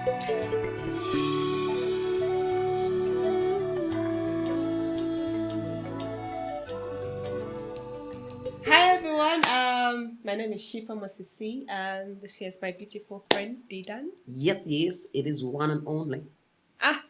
Hi everyone, my name is Shifa Musisi, and this here is my beautiful friend Didan. Yes, it is one and only. Ah,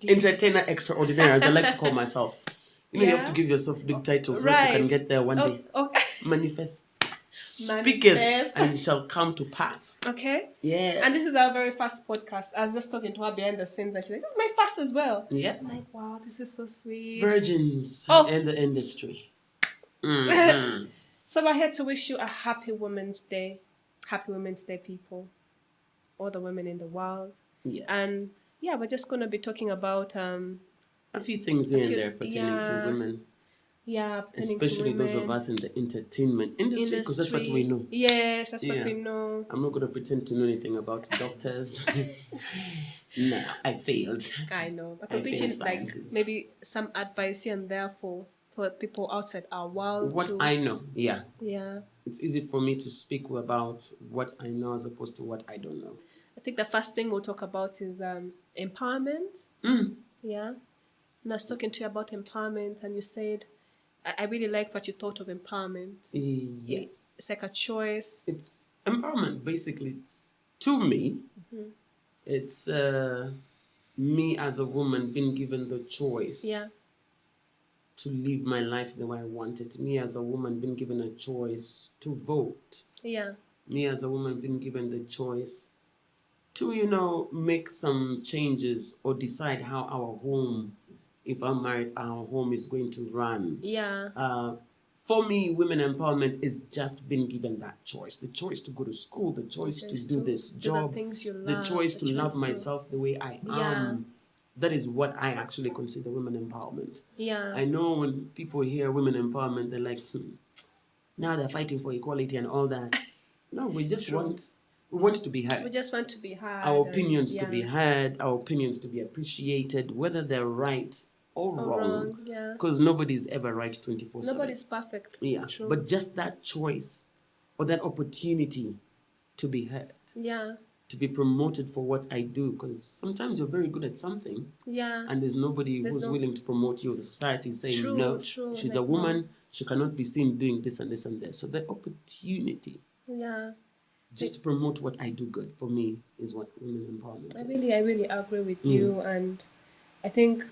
Entertainer extraordinaire, as I like to call myself. You have to Yeah? give yourself big titles so that you can Right. get there one day. Oh, Manifest. Speaketh Manifest. and it shall come to pass. Okay. Yes. And this is our very first podcast. I was just talking to her behind the scenes, and she's like, "This is my first as well." Yes. I'm like, "Wow, this is so sweet." Virgins Oh. in the industry. So we're here to wish you a happy Women's Day. Happy Women's Day, people. All the women in the world. Yes. And yeah, we're just going to be talking about a few things here and there pertaining to women. Yeah, especially those of us in the entertainment industry, because that's what we know. Yes, that's what we know. I'm not going to pretend to know anything about doctors. No, I failed. I know, but we're wishing like maybe some advice here and there for people outside our world. What I know, yeah. Yeah. It's easy for me to speak about what I know as opposed to what I don't know. I think the first thing we'll talk about is empowerment. Yeah. And I was talking to you about empowerment, and you said, I really liked what you thought of empowerment. Yes. It's like a choice. It's empowerment, basically. It's, to me, it's me as a woman being given the choice to live my life the way I want it. Me as a woman being given a choice to vote. Yeah. Me as a woman being given the choice to, make some changes or decide how our home, if I'm married, our home is going to run. Yeah. For me, women empowerment is just being given that choice. The choice to go to school, the choice to do this job, the choice to love myself the way I am. That is what I actually consider women empowerment. Yeah. I know when people hear women empowerment, they're like, now they're fighting for equality and all that. No, we just want to be heard. We just want to be heard. Our opinions to be heard, our opinions to be appreciated, whether they're right or wrong. Because nobody's ever right 24/7. Nobody's perfect. Yeah. True. But just that choice or that opportunity to be heard. Yeah. To be promoted for what I do. Because sometimes you're very good at something. Yeah. And there's nobody who's willing to promote you. The society is saying, no, she's a woman. She cannot be seen doing this and this and this. So that opportunity. Yeah. Just to promote what I do good, for me, is what women empowerment is. I really agree with you. And I think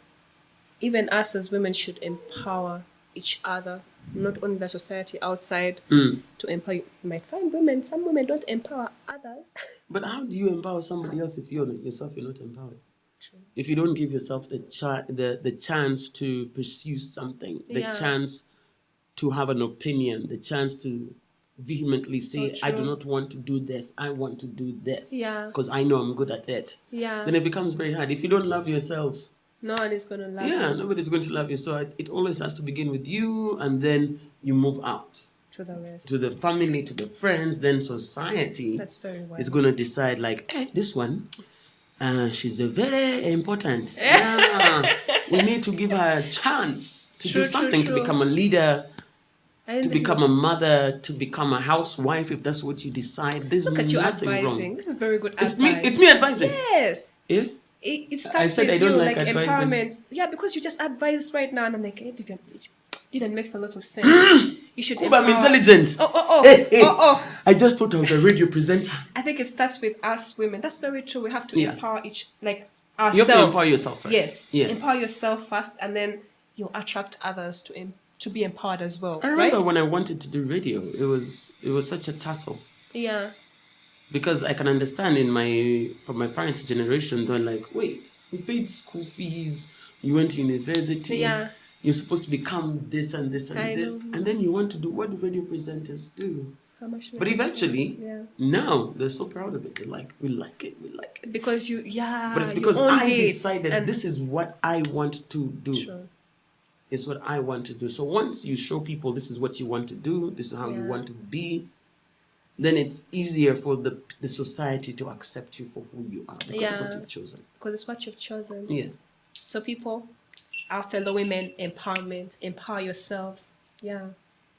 even us as women should empower each other, not only the society outside, to empower. You might find some women don't empower others. But how do you empower somebody else if you're not empowered? True. If you don't give yourself the chance to pursue something, the chance to have an opinion, the chance to vehemently say, I do not want to do this, I want to do this, because I know I'm good at it. Yeah. Then it becomes very hard. If you don't love yourself, no one is going to love you. Yeah, nobody's going to love you. So it always has to begin with you, and then you move out. To the rest. To the family, to the friends, then society. That's very wise. Is going to decide like, this one, she's a very important. Yeah, we need to give her a chance to do something, to become a leader, to become a mother, to become a housewife, if that's what you decide. There's Look at you nothing advising. wrong. This is very good advice. It's me advising. Yes. Yeah? It starts with you, like empowerment. Yeah, because you just advise right now, and I'm like, hey, Vivian, it makes a lot of sense. You should empower. I'm intelligent. Hey. I just thought I was a radio presenter. I think it starts with us women. That's very true. We have to empower ourselves. You have to empower yourself first. Yes. Empower yourself first, and then you attract others to be empowered as well. I remember when I wanted to do radio, it was such a tussle. Yeah. Because I can understand from my parents' generation, they're like, wait, you paid school fees, you went to university, you're supposed to become this and this and this, and then you want to do what do radio presenters do? But eventually, now they're so proud of it. They're like, we like it. Because but it's because I decided this is what I want to do. Sure. It's what I want to do. So once you show people this is what you want to do, this is how you want to be, then it's easier for the society to accept you for who you are, because it's what you've chosen. Because it's what you've chosen. Yeah. So people, our fellow women, empower yourselves. Yeah,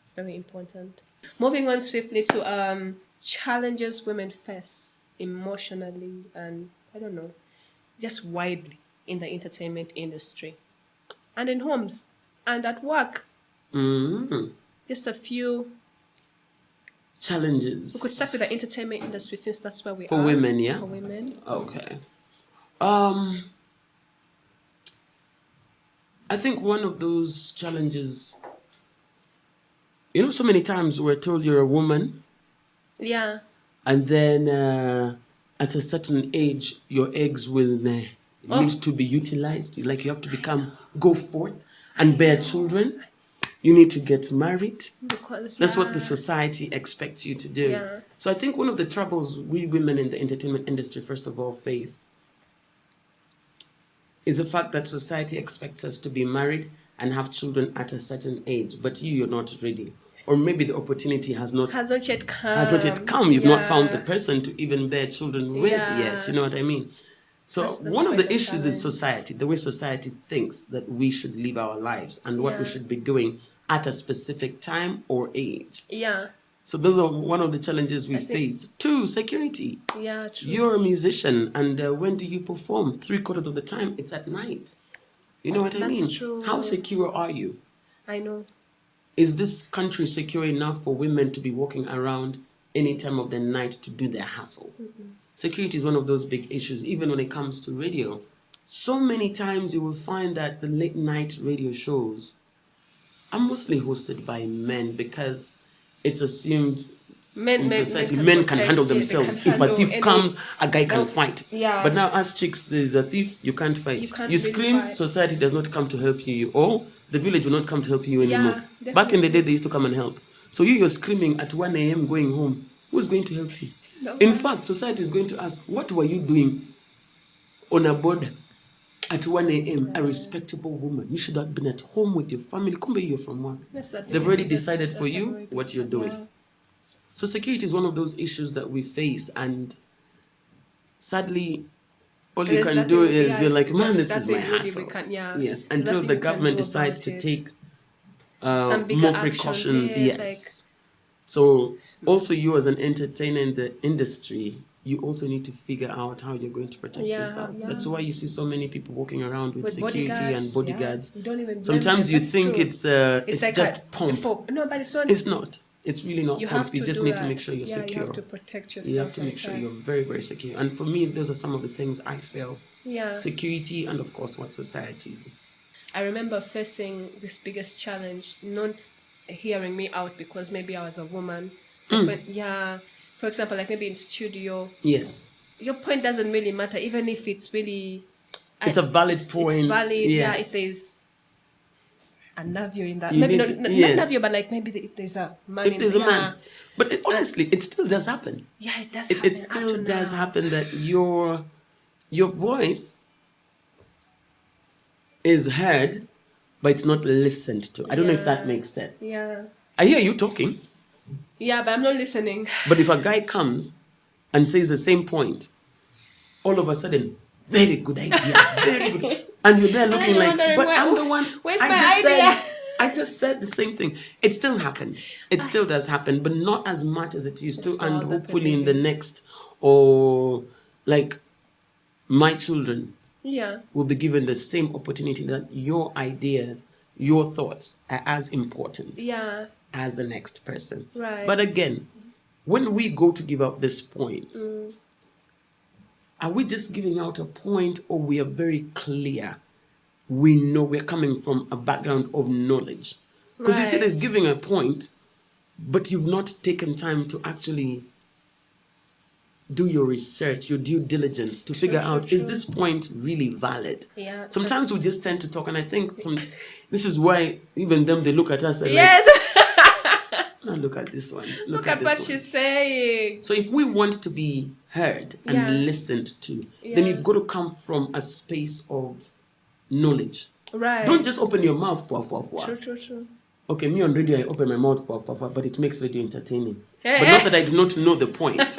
it's very important. Moving on swiftly to challenges women face emotionally and I don't know, just widely in the entertainment industry and in homes and at work. Just a few challenges. We could start with the entertainment industry since that's where we are. For women, yeah? For women. Okay. I think one of those challenges, so many times we're told you're a woman. Yeah. And then at a certain age, your eggs will need to be utilized. Like you have to go forth and bear children. You need to get married. That's what the society expects you to do. Yeah. So I think one of the troubles we women in the entertainment industry, first of all, face is the fact that society expects us to be married and have children at a certain age, but you're not ready. Or maybe the opportunity has not yet come. You've not found the person to even bear children with yet. You know what I mean? So that's one of the issues is society, the way society thinks that we should live our lives and what we should be doing at a specific time or age. Yeah. So those are one of the challenges we face. 2, security. Yeah, true. You're a musician, and when do you perform? 3/4 of the time, it's at night. You know what I mean? That's true. How secure are you? I know. Is this country secure enough for women to be walking around any time of the night to do their hustle? Mm-hmm. Security is one of those big issues, even when it comes to radio. So many times you will find that the late night radio shows are mostly hosted by men because it's assumed in society men can handle themselves. If a thief comes, a guy can fight. Yeah. But now as chicks, there's a thief, you can't fight. You scream, fight. Society does not come to help you. Or the village will not come to help you anymore. Yeah, back in the day, they used to come and help. So you're screaming at 1 a.m. going home. Who's going to help you? No. In fact, society is going to ask, what were you doing on a border at 1 a.m., a respectable woman? You should have been at home with your family. Come back, you're from work. They've already decided for you what you're doing. Yeah. So security is one of those issues that we face, and sadly, all you can do is you're like, man, this is my hassle. Yes, until the government decides to take more precautions. Yes. So also you as an entertainer in the industry, you also need to figure out how you're going to protect yourself. Yeah. That's why you see so many people walking around with security and bodyguards. You don't even sometimes you think it's like just pomp. No, but it's not. It's not. It's really not pomp. You just need to make sure you're secure. You have to protect yourself. You have to make sure you're very, very secure. And for me, those are some of the things I feel. Yeah. Security and, of course, what society. I remember facing this biggest challenge, not hearing me out because maybe I was a woman. But for example, like maybe in studio. Yes. Your point doesn't really matter, even if it's really... It's a valid point. It's valid, yes. If there's a navio in that. Maybe not navio, but like maybe if there's a man if there's a man. But honestly, it still does happen. Yeah, it does happen. It still does happen that your voice is heard, but it's not listened to. I don't know if that makes sense. Yeah. I hear you talking. Yeah, but I'm not listening. But if a guy comes and says the same point, all of a sudden, very good idea, very good. And you're there looking like, but I'm the one. Where's my idea? I just said the same thing. It still happens. It still does happen, but not as much as it used to. And hopefully in the next, or like my children will be given the same opportunity that your ideas, your thoughts are as important as the next person. Right. But again, when we go to give out these points, are we just giving out a point, or we are very clear? We know we're coming from a background of knowledge. Because you see, there's giving a point, but you've not taken time to actually do your research, your due diligence to figure out, is this point really valid? Yeah. Sometimes we just tend to talk, and I think this is why even them, they look at us and now look at this one. Look at what she's saying. So if we want to be heard and listened to, then you've got to come from a space of knowledge. Right. Don't just open your mouth. True. Okay, me on radio, I open my mouth, but it makes radio entertaining. But not that I do not know the point.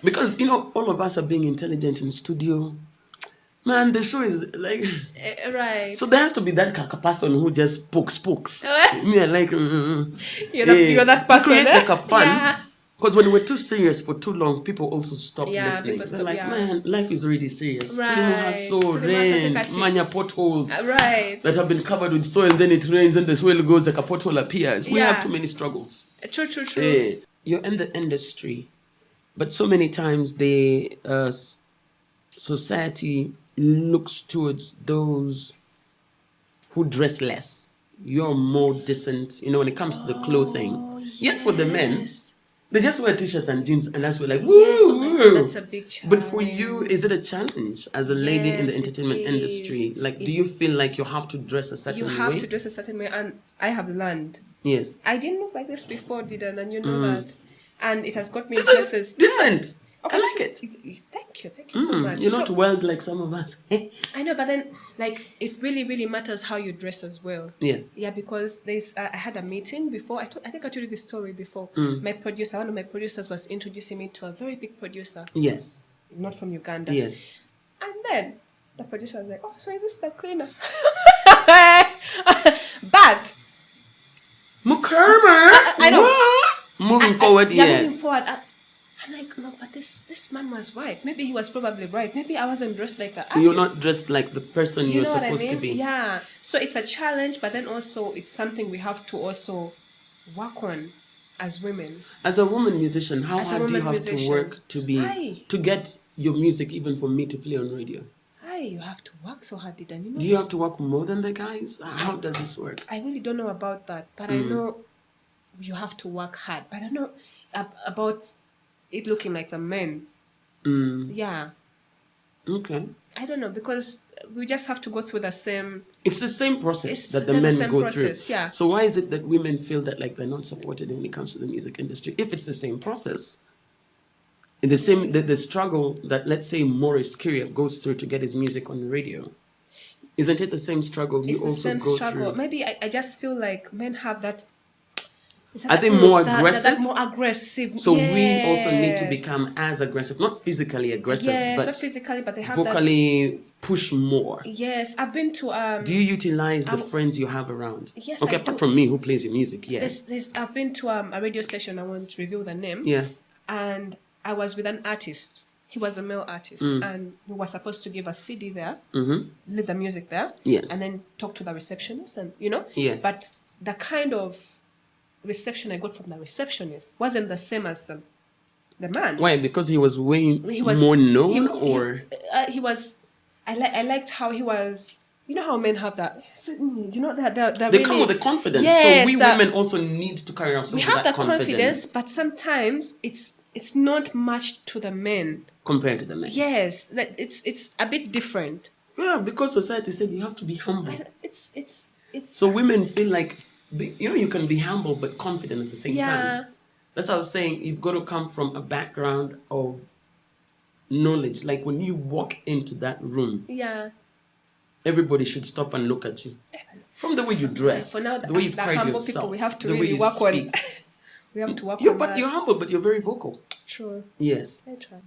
Because, all of us are being intelligent in studio. Man, the show is like... Right. So there has to be that person who just pokes. Me, I like... You're that person. To create like a fun, Because when we're too serious for too long, people also stop listening. They're like, man, life is already serious. Manya potholes that have been covered with soil, then it rains and the soil goes, like a pothole appears. We have too many struggles. True. You're in the industry, but so many times the society looks towards those who dress less. You're more decent, when it comes to the clothing. Yet for the men, they just wear t-shirts and jeans, and that's like, woo! That's a big challenge. But for you, is it a challenge as a lady in the entertainment industry? Like, do you feel like you have to dress a certain way? You have to dress a certain way, and I have learned. Yes. I didn't look like this before, Didan, and you know that. And it has got me in places. Decent. Yes. I like it. Thank you so much. You're not wild like some of us. I know, but then, like, it really, really matters how you dress as well. Yeah, because I had a meeting before. I think I told you this story before. My producer, one of my producers, was introducing me to a very big producer. Yes. Not from Uganda. Yes. And then the producer was like, "Oh, so is this the cleaner?" But Mukarma, I know. Moving forward, yes. Moving forward. I'm like, no, but this man was right. Maybe he was probably right. Maybe I wasn't dressed like the artist. You're not dressed like the person you're supposed to be. Yeah. So it's a challenge, but then also it's something we have to also work on as women. As a woman musician, how hard do you have to work to get your music even for me to play on radio? You have to work so hard, Didan. Do you have to work more than the guys? How does this work? I really don't know about that, but I know you have to work hard. But I don't know about it looking like the men. Yeah. Okay. I don't know, because we just have to go through the same... It's the same process that the men go through. Yeah. So why is it that women feel that like they're not supported when it comes to the music industry? If it's the same process, the struggle that, let's say, Maurice Kyria goes through to get his music on the radio, isn't it the same struggle you also go through? Maybe I just feel like men have that... Are they more aggressive? More aggressive. So we also need to become as aggressive, not physically aggressive, but not physically, but they have vocally push more. Yes, I've been to. Do you utilize the friends you have around? Yes, okay, apart from me, who plays your music? Yes. I've been to a radio station. I won't reveal the name. Yeah. And I was with an artist. He was a male artist, and we were supposed to give a CD there, leave the music there, yes, and then talk to the receptionist, and yes. But the kind of reception I got from the receptionist wasn't the same as the man. Why? Because he was more known, or he was. I liked how he was. You know how men have that. They really, come with the confidence. Yes, so we women also need to carry ourselves. We have the confidence, but sometimes it's not much to the men compared to the men. Yes, that it's a bit different. Yeah, because society said you have to be humble. It's so women feel like you can be humble but confident at the same time. That's what I was saying. You've got to come from a background of knowledge. Like when you walk into that room, everybody should stop and look at you. From the way you dress, for now, the way you carry yourself, people, we have to really work on. We have to work on but that. You're humble, but you're very vocal. True. Yes. I try.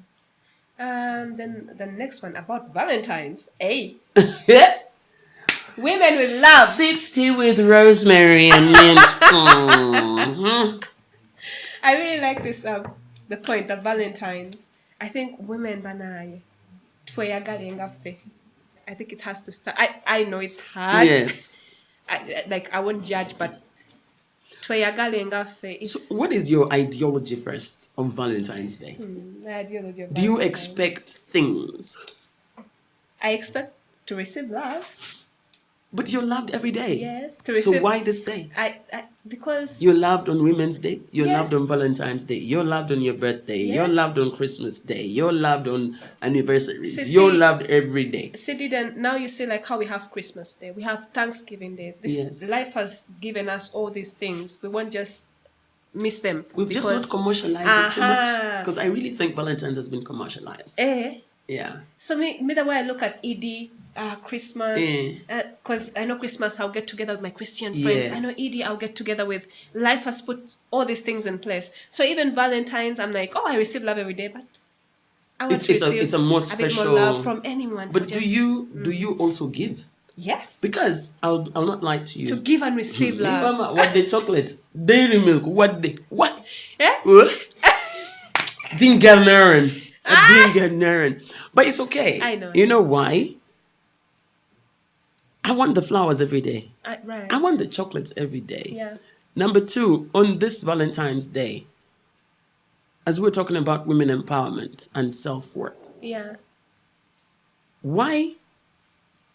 Then the next one about Valentine's. Hey. Women with love. Sips tea with rosemary and mint. I really like this. The point of Valentine's. I think women banai. I think it has to start. I know it's hard. Yes. I won't judge, but so what is your ideology first on Valentine's Day? My ideology of Do you expect things? I expect to receive love. But you're loved every day. Yes. So why this day? Because you're loved on Women's Day. You're loved on Valentine's Day. You're loved on your birthday. Yes. You're loved on Christmas Day. You're loved on anniversaries. You're loved every day. See, then now you see like how we have Christmas Day. We have Thanksgiving Day. Life has given us all these things. We won't just miss them. We've just not commercialized it too much. Because I really think Valentine's has been commercialized. Yeah. So me the way I look at Eid, Christmas, because I know Christmas I'll get together with my Christian friends. Yes. I know Eid I'll get together with. Life has put all these things in place. So even Valentine's, I'm like, I receive love every day, but I want to receive it's a more special bit more love from anyone. But do you also give? Yes. Because I'll not lie to you. To give and receive love. Mama, what the chocolate, dairy milk, what? Yeah. Didn't get none. I didn't get none. But it's okay. I know. You know why? I want the flowers every day. Right. I want the chocolates every day. Yeah. Number 2, on this Valentine's Day, as we're talking about women empowerment and self-worth. Yeah. Why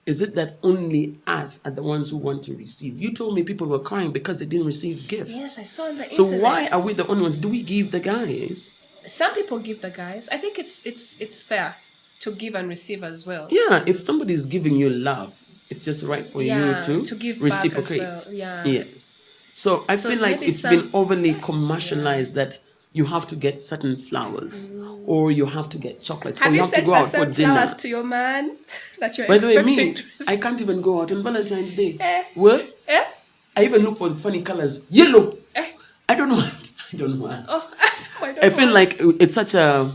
is it that only us are the ones who want to receive? You told me people were crying because they didn't receive gifts. Yes, I saw on the internet. So why are we the only ones? Do we give the guys? Some people give the guys. I think it's fair to give and receive as well. Yeah, if somebody is giving you love, it's just right for you to give reciprocate. back as well. Yeah. Yes. So I feel like it's been overly commercialized that you have to get certain flowers, or you have to get chocolates, or you have to go out for dinner. Flowers to your man that you're By the way, expecting me, I can't even go out on Valentine's Day. Eh? What? Eh? I even look for the funny colors. Yellow. I don't know. I don't know. Oh, I feel like it's such a...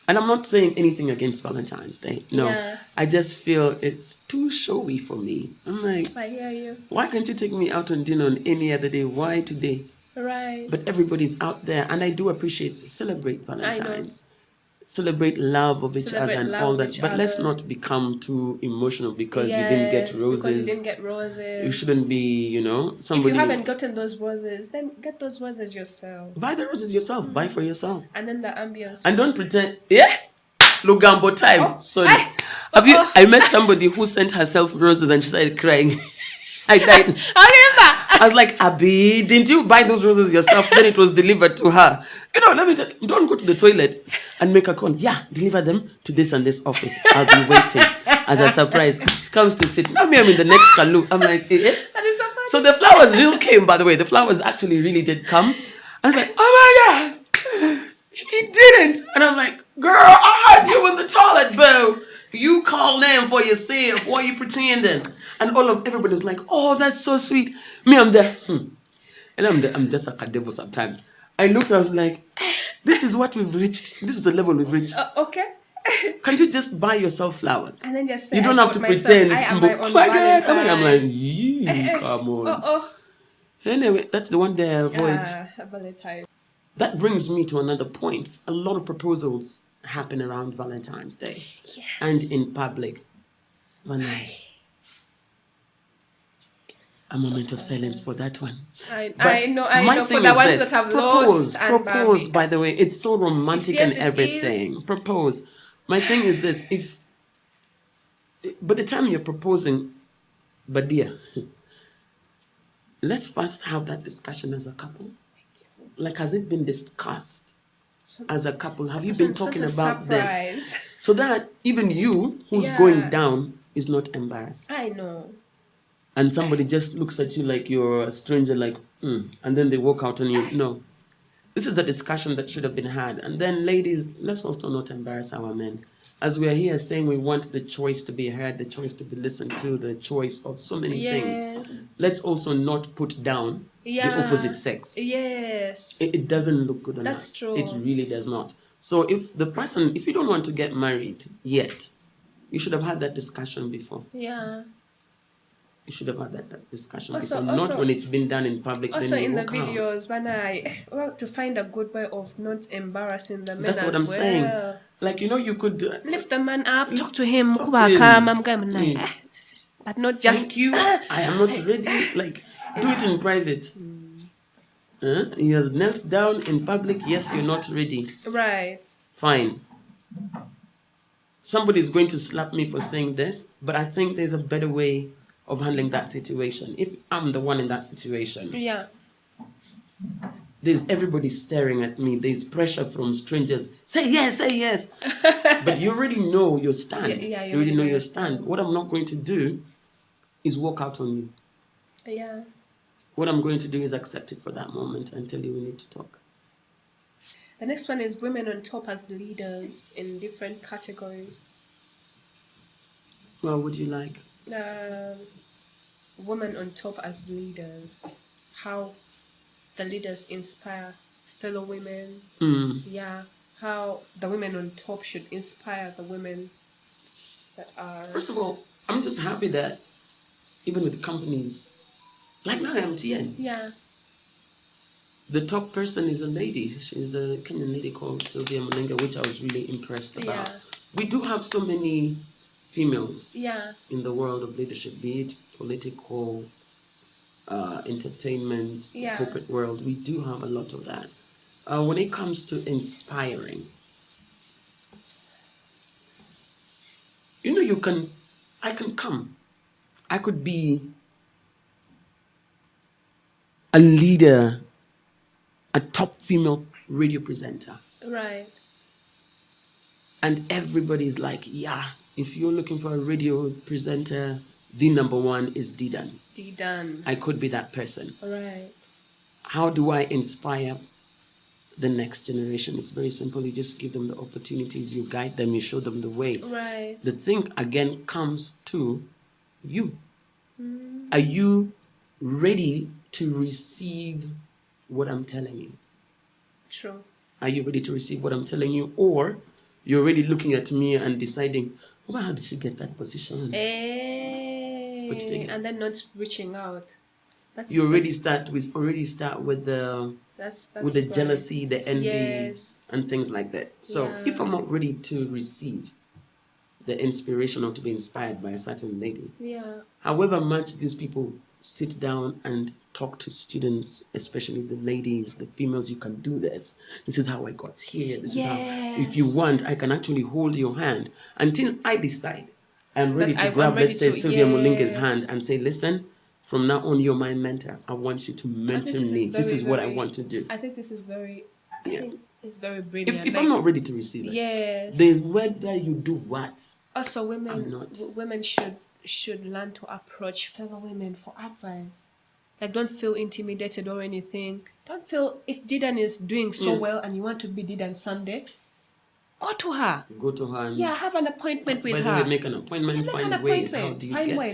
And I'm not saying anything against Valentine's Day. No. Yeah. I just feel it's too showy for me. I'm like... I hear you. Why can't you take me out on dinner on any other day? Why today? Right. But everybody's out there. And I do appreciate... Celebrate Valentine's. Celebrate love of each other and all that. But let's not become too emotional because you didn't get roses. Because you didn't get roses. You shouldn't be, somebody... If you haven't gotten those roses, then get those roses yourself. Buy the roses yourself. Buy for yourself. And then the ambience. And don't pretend... Yeah? Lugambo time. Sorry. I met somebody who sent herself roses and she started crying. I died. I remember. I was like, Abby, didn't you buy those roses yourself? Then it was delivered to her. Let me tell you, don't go to the toilet and make a call. Yeah, deliver them to this and this office. I'll be waiting as a surprise. She comes to sit. Now me, I'm in the next kalu. I'm like, eh? That is so funny. So the flowers really came, by the way. The flowers actually really did come. I was like, oh my God. He didn't. And I'm like, girl, I had you in the toilet, boo. You call them for yourself. Why are you pretending? And everybody's like, oh, that's so sweet. Me, I'm there. And I'm just like a devil sometimes. I looked, I was like, this is what we've reached. This is the level we've reached. Okay. Can't you just buy yourself flowers? And then just say, you don't have to pretend. I am my own Valentine. I'm like, come on. Anyway, that's the one day I avoid. Valentine. That brings me to another point. A lot of proposals happen around Valentine's Day. Yes. And in public. A moment of silence for that one. I know for the ones that have lost. Propose, by the way. It's so romantic and everything. Propose. My thing is this. If by the time you're proposing, but dear, let's first have that discussion as a couple. Like, has it been discussed as a couple? Have you been talking about this? So that even you, who's going down, is not embarrassed. I know. And somebody just looks at you like you're a stranger, like, and then they walk out on you. No. This is a discussion that should have been had. And then, ladies, let's also not embarrass our men. As we are here saying we want the choice to be heard, the choice to be listened to, the choice of so many things. Let's also not put down the opposite sex. Yes. It doesn't look good on us. That's true. It really does not. So if you don't want to get married yet, you should have had that discussion before. Yeah. You should have had that discussion before, not when it's been done in public. Also, then you in the walk videos, out. to find a good way of not embarrassing the men. That's what I'm saying. Like, you could lift the man up, talk to him, but not just. Thank you. I am not ready. Like, do it in private. He has knelt down in public. Yes, you're not ready. Right. Fine. Somebody is going to slap me for saying this, but I think there's a better way of handling that situation. If I'm the one in that situation, there's everybody staring at me. There's pressure from strangers. Say yes. But you already know your stand. You already know your stand. What I'm not going to do is walk out on you. Yeah. What I'm going to do is accept it for that moment and tell you we need to talk. The next one is women on top as leaders in different categories. Well, would you like? Women on top as leaders. How the leaders inspire fellow women. Yeah. How the women on top should inspire the women that are... First of all, I'm just happy that even with companies like now MTN. Yeah. The top person is a lady. She's a Kenyan lady called Sylvia Mulenga, which I was really impressed about. Yeah. We do have so many females in the world of leadership, be it political, entertainment, the corporate world. We do have a lot of that. When it comes to inspiring, I can come. I could be a leader, a top female radio presenter. Right. And everybody's like, yeah, if you're looking for a radio presenter, the number one is Didan. Didan. I could be that person. Right. How do I inspire the next generation? It's very simple. You just give them the opportunities, you guide them, you show them the way. Right. The thing again comes to you. Are you ready to receive what I'm telling you? True. Are you ready to receive what I'm telling you? Or you're already looking at me and deciding, well, how did she get that position? And then not reaching out. You already start with the jealousy, the envy, and things like that. So if I'm not ready to receive the inspiration or to be inspired by a certain lady, however much these people sit down and talk to students, especially the ladies, the females, you can do this. This is how I got here. This is how, if you want, I can actually hold your hand until I decide I'm ready to grab, let's say, Sylvia Mulinga's hand and say, listen, from now on, you're my mentor. I want you to mentor me. This is what I want to do. I think this is very, I think it's very brilliant. If I'm not ready to receive it, there's whether you do what. Also, women should learn to approach fellow women for advice. Like, don't feel intimidated or anything. Don't feel, if Didan is doing so well and you want to be Didan someday, go to her. And have an appointment with her. By the way, make an appointment, find ways.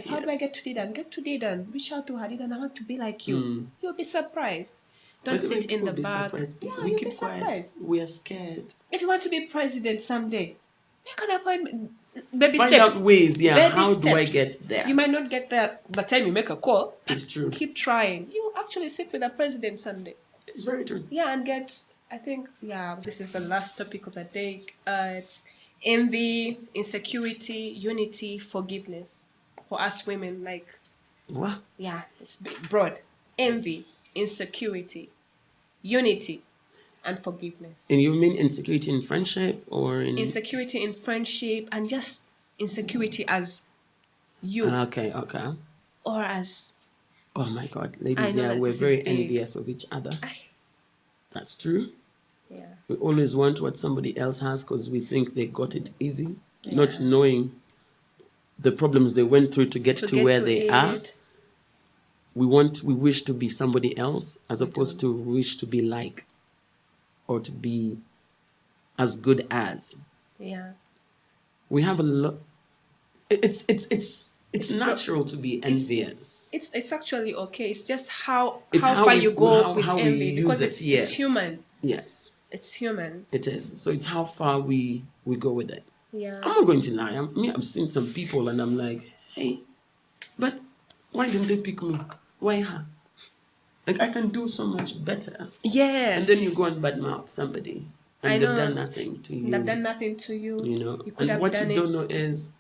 How do I get to Didan? Get to Didan. Reach out to her. Didan, I want to be like you. You'll be surprised. Don't sit in the back. We keep quiet. We are scared. If you want to be president someday, make an appointment. Baby Find steps. out ways, Baby how steps. do I get there? You might not get there by the time you make a call. It's true. Keep trying. You actually sit with the president someday. It's very true. And this is the last topic of the day. Envy, insecurity, unity, forgiveness. For us women, like... What? Yeah, it's broad. Envy, insecurity, unity, and forgiveness. And you mean insecurity in friendship or in... Insecurity in friendship and just insecurity as you. Okay. Or as... Oh my God, ladies, we're very envious of each other. That's true. Yeah. We always want what somebody else has because we think they got it easy, not knowing the problems they went through to get to where they are. We wish to be somebody else as opposed to wish to be like or to be as good as. Yeah. We have a lot. It's natural to be envious. It's actually okay. It's just how far you go with envy because it's human. Yes. It's human. It is. So it's how far we go with it. Yeah. I'm not going to lie. I've seen some people and I'm like, hey, but why didn't they pick me? Why her? Like, I can do so much better. Yes. And then you go and badmouth somebody. And they've done nothing to you. They've done nothing to you. You know. And what you don't know is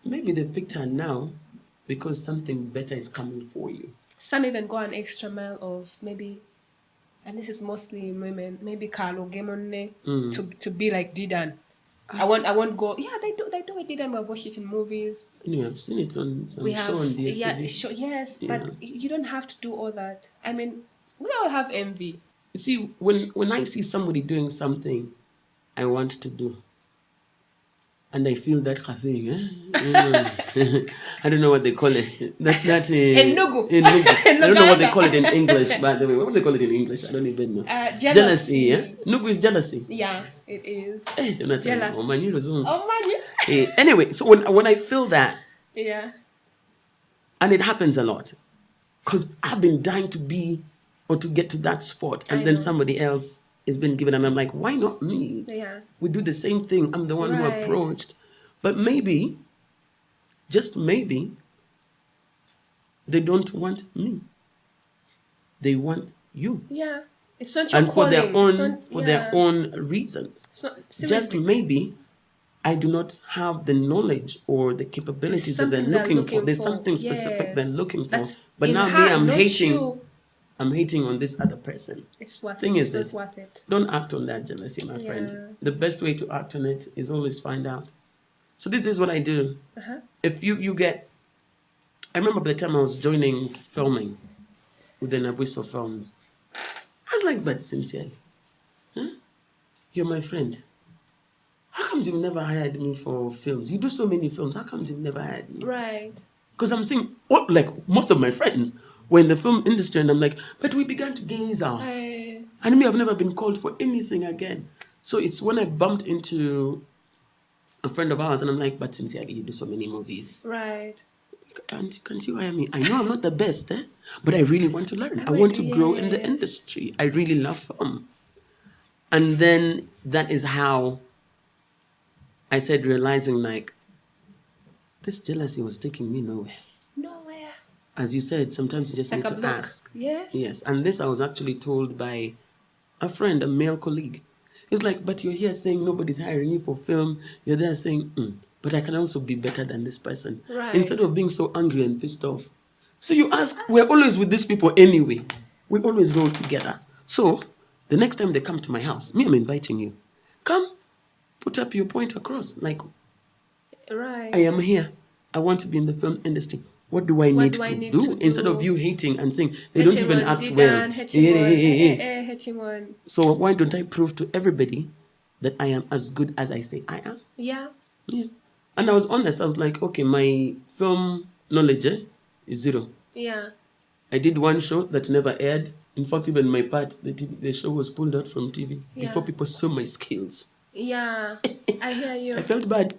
maybe they've picked her now because something better is coming for you. Some even go an extra mile of maybe, and this is mostly women, maybe Carlo Gemone to be like Didan. I won't go. Yeah, they do it. Didan. We've watched it in movies. Anyway, I've seen it on some show on DSTV. Yes, but you don't have to do all that. I mean, we all have envy. You see, when I see somebody doing something I want to do, and I feel that thing, I don't know what they call it. That Enugu. I don't know what they call it in English, by the way. What do they call it in English? I don't even know. Jealousy. Yeah? Nugu is jealousy. Yeah, it is. Hey, jealous. Anyway, so when I feel that, and it happens a lot, because I've been dying to be or to get to that spot, and then somebody else has been given, and I'm like, why not me? Yeah. We do the same thing. I'm the one who approached. But maybe, just maybe, they don't want me. They want you. Yeah. It's not your and for their calling. own their own reasons. Just maybe I do not have the knowledge or the capabilities that they're looking for. There's something specific they're looking for. But now me, I'm hating. I'm hating on this other person. It's worth Thing it. is It's this: not worth it. don't act on that jealousy, my friend. The best way to act on it is always find out. So this is what I do. If you get, I remember by the time I was joining filming with the Nabuso Films, I was like, but sincerely, you're my friend. How comes you've never hired me for films? You do so many films. How comes you've never hired me? Right. Because I'm seeing, like most of my friends were in the film industry, and I'm like, but we began to gaze out. And me, I've never been called for anything again. So it's when I bumped into a friend of ours, and I'm like, but sincerely, you do so many movies. Right. And can't you hire me? I know I'm not the best, but I really want to learn. I want to grow in the industry. I really love film. And then that is how I started realizing, like, this jealousy was taking me nowhere. Nowhere. As you said, sometimes you just need to ask. Yes. Yes. And this I was actually told by a friend, a male colleague. It's like, but you're here saying nobody's hiring you for film. You're there saying, but I can also be better than this person. Right. Instead of being so angry and pissed off. So you ask, we're always with these people anyway. We always go together. So the next time they come to my house, me, I'm inviting you. Come, put up your point across. Like, right. I am here. I want to be in the film industry. What do I need to do? Instead of you hating and saying, they don't even act well. So why don't I prove to everybody that I am as good as I say I am? Yeah. Yeah. And I was honest. I was like, okay, my film knowledge is zero. Yeah. I did one show that never aired. In fact, even my part, the show was pulled out from TV before people saw my skills. Yeah, I hear you. I felt bad.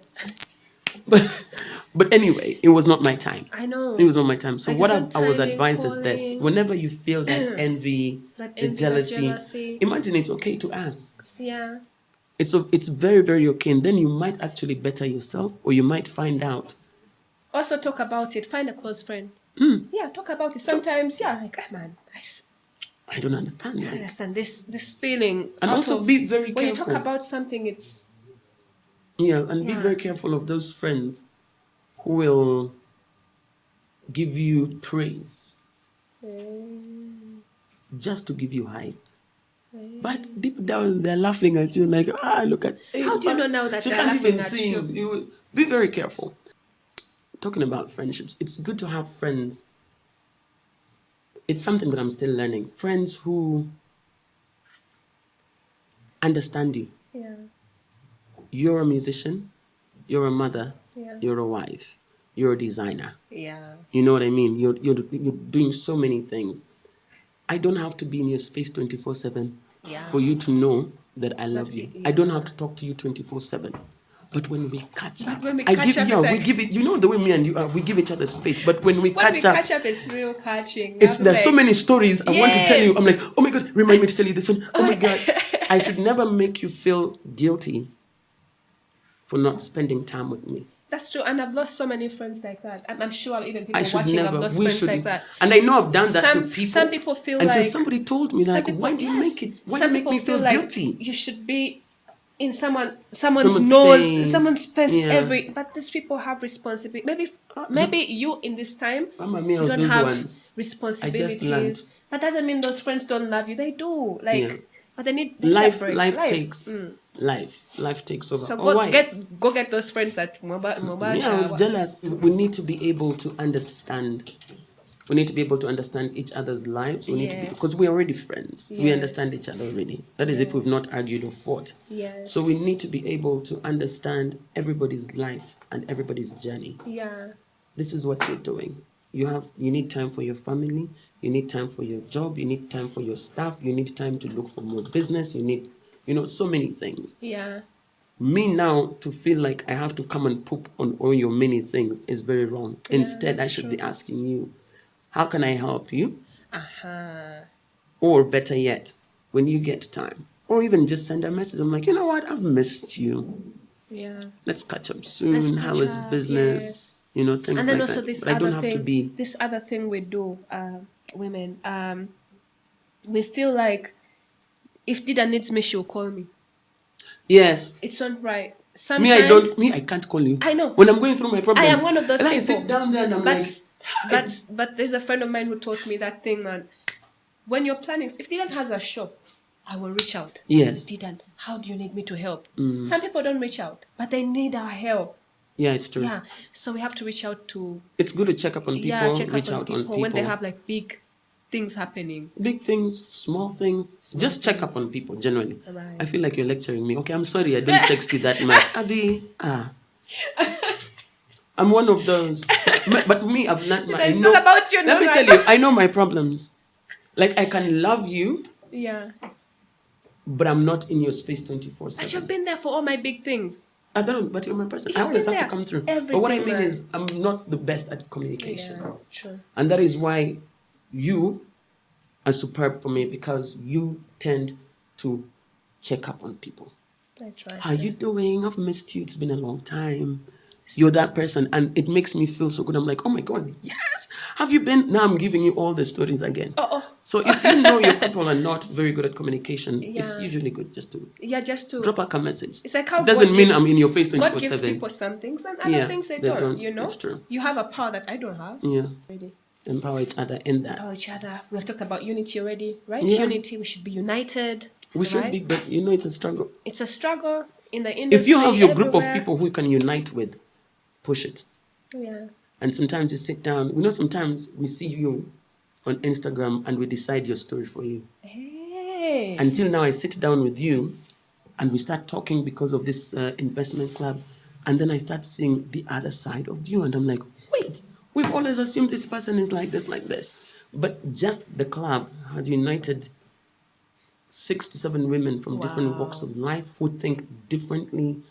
But anyway, it was not my time. I know. It was not my time. So like what I was advised is this. Whenever you feel that envy, the jealousy, imagine it's okay to ask. Yeah. It's very, very okay. And then you might actually better yourself, or you might find out. Also talk about it. Find a close friend. Yeah, talk about it. Sometimes, like, man, I don't understand. I understand this feeling. And also be very careful. When you talk about something, it's... Yeah, and be very careful of those friends who will give you praise just to give you hype. But deep down, they're laughing at you like, look at... How do you know now that they're laughing at you? Be very careful. Talking about friendships, it's good to have friends. It's something that I'm still learning. Friends who understand you. Yeah. You're a musician, you're a mother, you're a wife, you're a designer. Yeah. You know what I mean? You're doing so many things. I don't have to be in your space 24/7 for you to know that I love you. I don't have to talk to you 24/7. But when we catch up, we give it. You know the way me and you are. We give each other space. But when we catch up, it's real catching. There's so many stories I want to tell you. I'm like, oh my God, remind me to tell you this one. Oh my God, I should never make you feel guilty for not spending time with me. That's true, and I've lost so many friends like that. I'm sure even people watching have lost friends like that. And I know I've done that to people. Some people feel until somebody told me, like, why do you make it? Why do you make me feel guilty? Like you should be in someone's nose, someone's space but these people have responsibility. Maybe you in this time you don't have responsibilities. But doesn't mean those friends don't love you. They do. But they need life takes life takes over. So go get those friends at mobile. I was jealous. We need to be able to understand. We need to be able to understand each other's lives. We need to be, because we're already friends. We understand each other already. That is if we've not argued or fought. Yes. So we need to be able to understand everybody's life and everybody's journey. Yeah. This is what you're doing. You need time for your family. You need time for your job. You need time for your staff. You need time to look for more business. You need, so many things. Yeah. Me now to feel like I have to come and poop on all your many things is very wrong. Yeah, instead, I should be asking you, how can I help you? Or better yet, when you get time, or even just send a message. I'm like, you know what? I've missed you. Yeah. Let's catch up soon. How is business? Things like that. And then also this other thing we do, women, we feel like if Dida needs me, she'll call me. Yes. It's not right. Sometimes I can't call you. I know. When I'm going through my problems. I am one of those and people. I sit down there and I'm but there's a friend of mine who taught me that thing, man. When you're planning, if Dylan has a shop, I will reach out. Yes. Dylan, how do you need me to help? Some people don't reach out, but they need our help. Yeah, it's true. Yeah, so we have to reach out to. It's good to check up on people. Yeah, check reach up on out people on people when they have like big things happening. Big things, small things. Just check up on people generally. Right. I feel like you're lecturing me. Okay, I'm sorry, I don't text you that much. Abby, I'm one of those. But me, I'm not. It's not about you. Let me tell you, I know my problems. Like I can love you. Yeah. But I'm not in your space 24/7. But you've been there for all my big things. I don't, but you're my person. I always have to come through. But what I mean is, I'm not the best at communication. Yeah, true. And that is why you are superb for me, because you tend to check up on people. I try. How you doing? I've missed you. It's been a long time. You're that person, and it makes me feel so good. I'm like, oh my God, yes. Have you been? Now I'm giving you all the stories again. So if you know your people are not very good at communication, it's usually good just to drop a message. It's like how it doesn't mean I'm in your face 24/7. God gives people some things and other things they don't. You know, it's true. You have a power that I don't have. Yeah. Really. Empower each other in that. Empower each other. We have talked about unity already, right? Yeah. Unity. We should be united. We should be, but it's a struggle. It's a struggle in the industry. If you have your group of people who you can unite with, push it. Yeah. And sometimes you sit down. Sometimes we see you on Instagram and we decide your story for you. Hey. Until now, I sit down with you and we start talking because of this investment club. And then I start seeing the other side of you. And I'm like, wait, we've always assumed this person is like this, like this. But just the club has united 6 to 7 women from different walks of life who think differently,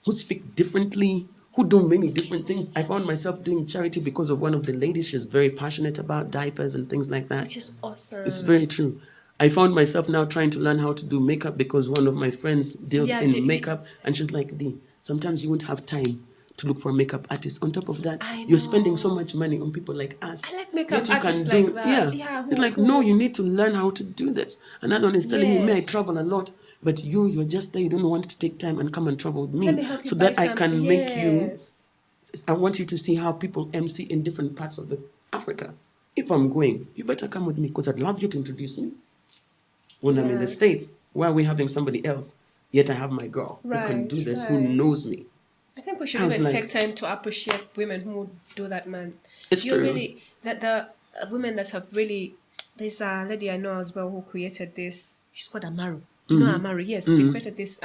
who speak differently, who do many different things. I found myself doing charity because of one of the ladies. She's very passionate about diapers and things like that. Which is awesome. It's very true. I found myself now trying to learn how to do makeup because one of my friends deals in makeup. And she's like, Dee, sometimes you won't have time to look for a makeup artist. On top of that, you're spending so much money on people like us. I like makeup artists like that. Yeah. It's like, no, you need to learn how to do this. Another one is telling me, I travel a lot. But you're just there. You don't want to take time and come and travel with me so that I can make you. I want you to see how people MC in different parts of Africa. If I'm going, you better come with me because I'd love you to introduce me. When I'm in the States, why are we having somebody else? Yet I have my girl who can do this, who knows me. I think we should even take time to appreciate women who do that, man. It's true. Really, that the women that have really. There's a lady I know as well who created this. She's called Amaru. You know Amaru, yes. She created this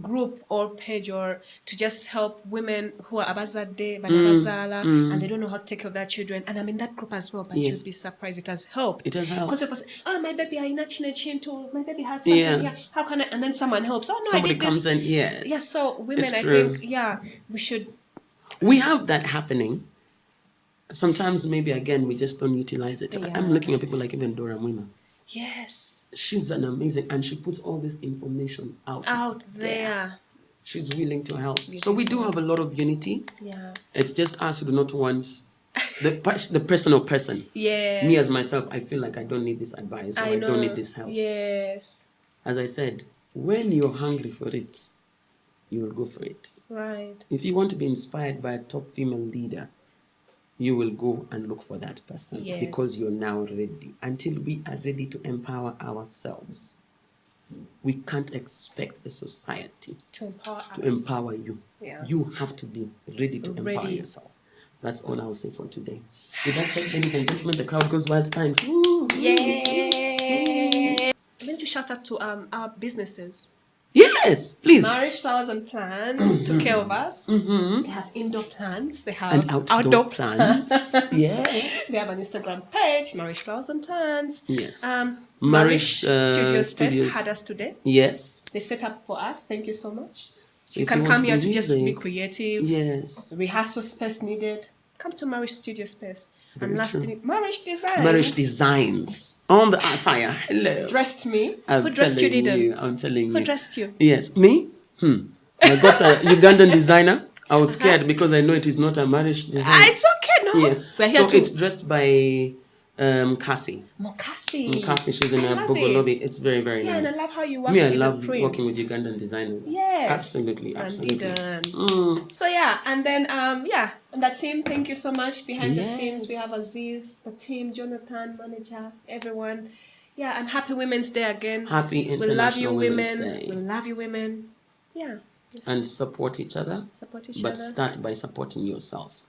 group or page or to just help women who are abazade, banabazala, and they don't know how to take care of their children. And I'm in that group as well, but you'd be surprised. It has helped. It has helped. Because people say, my baby, my baby has something here. How can I? And then someone helps. Oh, no, somebody I did comes this. in, yes. Yeah, so women, it's I true. think, we should. We have that happening. Sometimes maybe, again, we just don't utilize it. Yeah. I'm looking at people like even Dora Mwima. Yes. She's an amazing, and she puts all this information out there. She's willing to help. So we do have a lot of unity. Yeah. It's just us who do not want the personal person. Yes. Me as myself, I feel like I don't need this advice or I don't need this help. Yes. As I said, when you're hungry for it, you will go for it. Right. If you want to be inspired by a top female leader, you will go and look for that person because you're now ready. Until we are ready to empower ourselves, we can't expect the society to empower you. Yeah. You have to be ready to empower yourself. That's all I'll say for today. With that said, ladies and gentlemen, the crowd goes wild times. Yay! I'm going to shout out to our businesses. Yes, please. Nourish Flowers and Plants took care of us. They have indoor plants. They have outdoor plants. Yes. They have an Instagram page, Nourish Flowers and Plants. Yes. Nourish Studios had us today. Yes. They set up for us. Thank you so much. So you can come here to just be creative. Yes. Rehearsal space needed. Come to Nourish Studio Space. And lastly, Nourish Designs. Nourish Designs. On the attire. Hello. Dressed me. Who dressed you, Didon? I'm telling you. Who dressed you? Yes. Me? I got a Ugandan designer. I was scared because I know it is not a marriage design. It's okay, no? Yes. So it's dressed by Cassie. Cassie, she's in a Bogolobi. It's very, very nice. Yeah, and I love how you work with the prints. working with Ugandan designers. Yes. Absolutely. So yeah, and then and that team, thank you so much. Behind the scenes, we have Aziz, the team, Jonathan, manager, everyone. Yeah, and happy Women's Day again. Happy International Women's Day. We love you, women. Yeah. And support each other. But start by supporting yourself.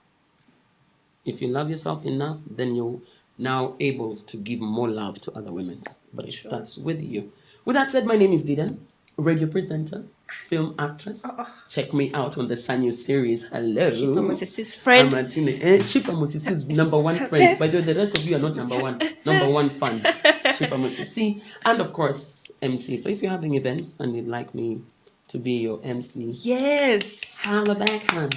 If you love yourself enough, then you're now able to give more love to other women. But it starts with you. With that said, my name is Didan, radio presenter, film actress. Check me out on the Sanyo series. Hello. Shifa Musisi's friend. Shifa Musisi's number one friend. By the way, the rest of you are not number one. Number one fan. Shifa Musisi. And of course, MC. So if you're having events and you'd like me to be your MC. Yes. Holla back, hon.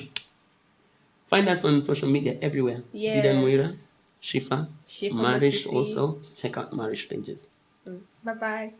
Find us on social media everywhere. Yes. Didan Moira, Shifa Marish Musisi. also. Check out Marish pages. Bye-bye.